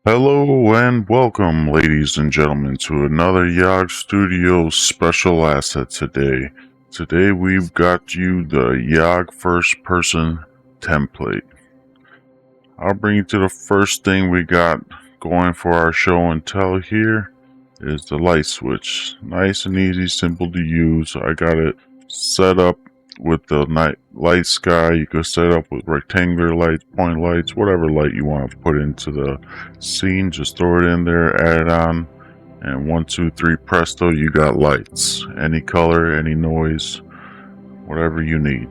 Hello and welcome, ladies and gentlemen, to another YAG Studios special asset today. Today we've got you the YAG first person template. I'll bring you to the first thing we got going for our show and tell here is the light switch. Nice and easy, simple to use. I got it set up with the light sky. You can set up with rectangular lights, point lights, whatever light you want to put into the scene. Just throw it in there, add it on, and 1, 2, 3, presto, you got lights. Any color, any noise, whatever you need.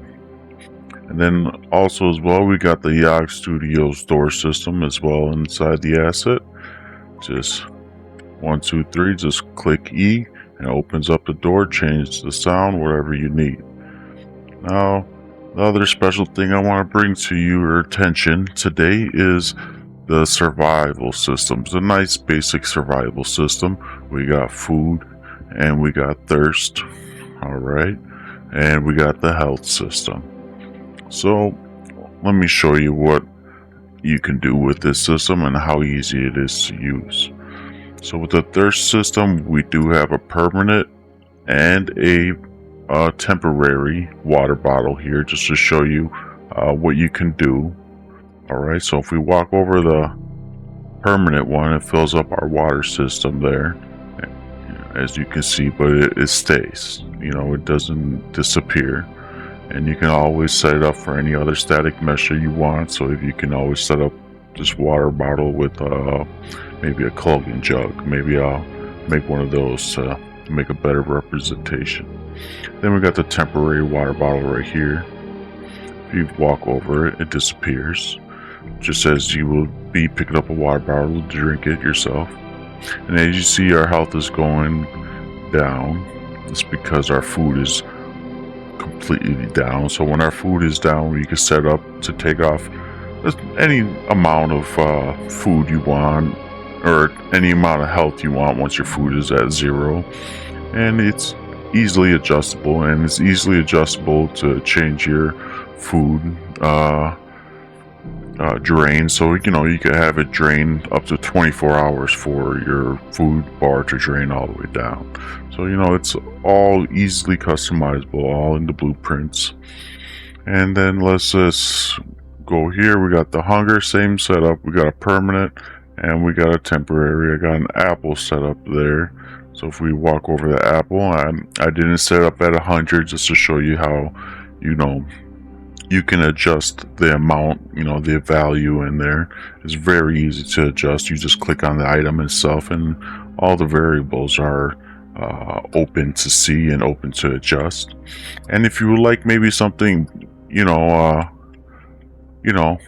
And then also as well, we got the YAG Studios door system as well inside the asset. Just 1, 2, 3, just click E and it opens up the door, change the sound, whatever you need. Now, the other special thing I want to bring to your attention today is the survival systems. A nice basic survival system. We got food and we got thirst. Alright. And we got the health system. So let me show you what you can do with this system and how easy it is to use. So with the thirst system, we do have a permanent and a temporary water bottle here just to show you what you can do. Alright, so if we walk over the permanent one, it fills up our water system there, as you can see, but it stays. It doesn't disappear. And you can always set it up for any other static measure you want. So if you can always set up this water bottle with maybe a Culligan jug, maybe I'll make one of those to make a better representation. Then we got the temporary water bottle right here. If you walk over it, it disappears, just as you will be picking up a water bottle to drink it yourself. And as you see, our health is going down. It's because our food is completely down. So when our food is down, you can set up to take off any amount of food you want, or any amount of health you want once your food is at 0. And it's easily adjustable, and it's easily adjustable to change your food drain. So you can have it drain up to 24 hours for your food bar to drain all the way down. So it's all easily customizable, all in the blueprints. And then let's just go here. We got the hunger, same setup. We got a permanent and we got a temporary. I got an apple set up there. So if we walk over the apple, I didn't set up at 100 just to show you how you can adjust the amount, the value in there. It's very easy to adjust. You just click on the item itself and all the variables are open to see and open to adjust. And if you would like maybe something,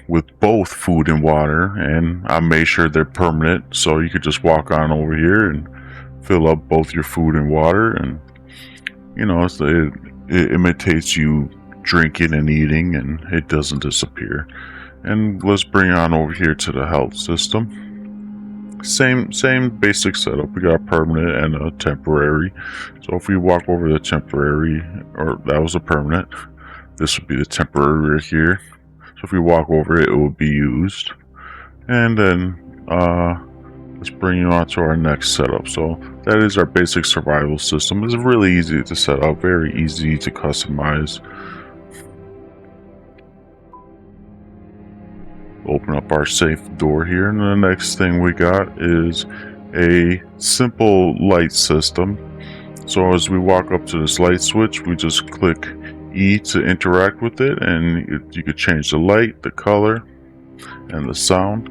with both food and water, and I made sure they're permanent, so you could just walk on over here and fill up both your food and water, and it imitates you drinking and eating, and it doesn't disappear. And let's bring on over here to the health system. Same basic setup. We got a permanent and a temporary. So if we walk over the temporary, or that was a permanent, this would be the temporary right here. So if we walk over it, it will be used. And then let's bring you on to our next setup. So that is our basic survival system. It's really easy to set up, very easy to customize. Open up our safe door here, and the next thing we got is a simple light system. So as we walk up to this light switch, we just click E to interact with it, and you could change the light, the color, and the sound.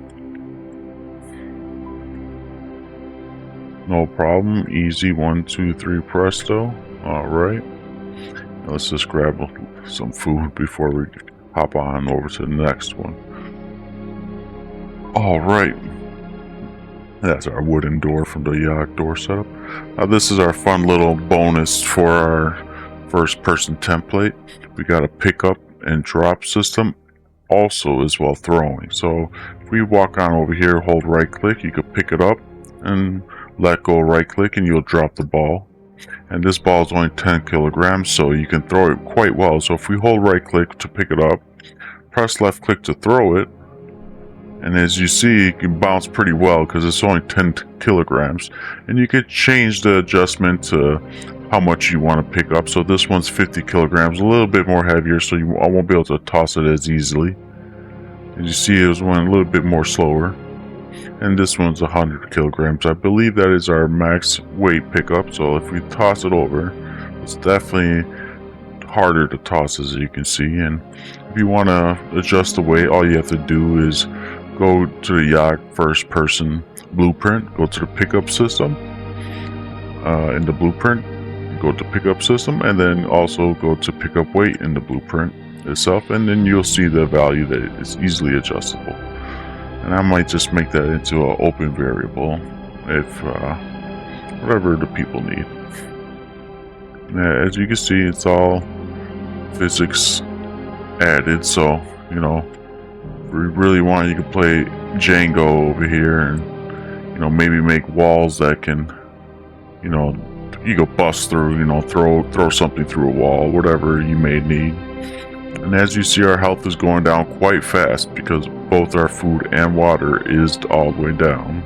No problem, easy. 1, 2, 3, presto. Alright, let's just grab some food before we hop on over to the next one. Alright, that's our wooden door from the YAG door setup. Now this is our fun little bonus for our first person template. We got a pickup and drop system, also as well throwing. So if we walk on over here, hold right click, you could pick it up and let go right click and you'll drop the ball. And this ball is only 10 kilograms, so you can throw it quite well. So if we hold right click to pick it up, press left click to throw it, And as you see, it can bounce pretty well because it's only 10 kilograms. And you could change the adjustment to how much you want to pick up. So this one's 50 kilograms, a little bit more heavier, so I won't be able to toss it as easily. As you see, it was one a little bit more slower. And this one's 100 kilograms. I believe that is our max weight pickup. So if we toss it over, it's definitely harder to toss, as you can see. And if you want to adjust the weight, all you have to do is go to the YAG first person blueprint, go to the pickup system. In the blueprint, go to pickup system, and then also go to pickup weight in the blueprint itself, and then you'll see the value that is easily adjustable. And I might just make that into an open variable if whatever the people need. As you can see, it's all physics added, so you know, if you really want, you can play Django over here, and you know, maybe make walls that can, you know, you go bust through, you know, throw something through a wall, whatever you may need. And as you see, our health is going down quite fast because both our food and water is all the way down.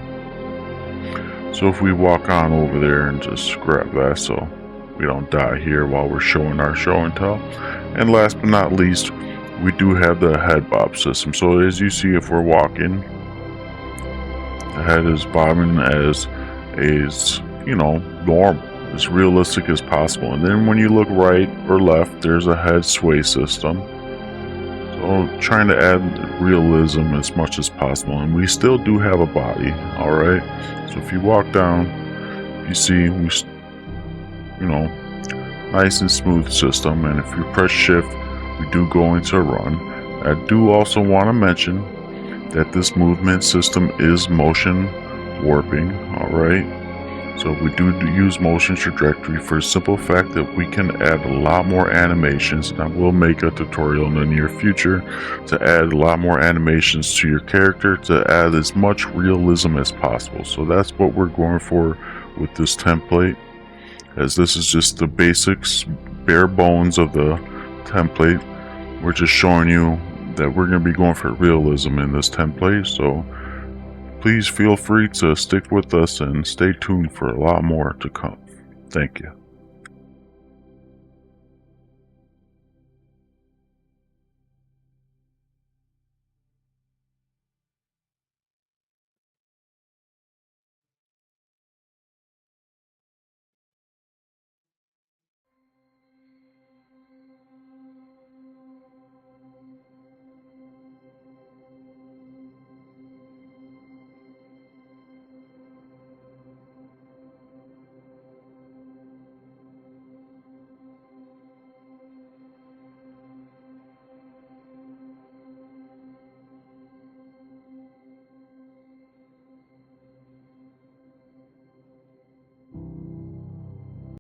So if we walk on over there and just grab that so we don't die here while we're showing our show and tell. And last but not least, we do have the head bob system. So as you see, if we're walking, the head is bobbing as you know, normal, as realistic as possible. And then when you look right or left, there's a head sway system. So trying to add realism as much as possible. And we still do have a body, all right? So if you walk down, you see we, you know, nice and smooth system. And if you press shift, we do go into a run. I do also want to mention that this movement system is motion warping, all right? So we do use motion trajectory for the simple fact that we can add a lot more animations, and I will make a tutorial in the near future to add a lot more animations to your character to add as much realism as possible. So that's what we're going for with this template, as this is just the basics, bare bones of the template. We're just showing you that we're going to be going for realism in this template. So please feel free to stick with us and stay tuned for a lot more to come. Thank you.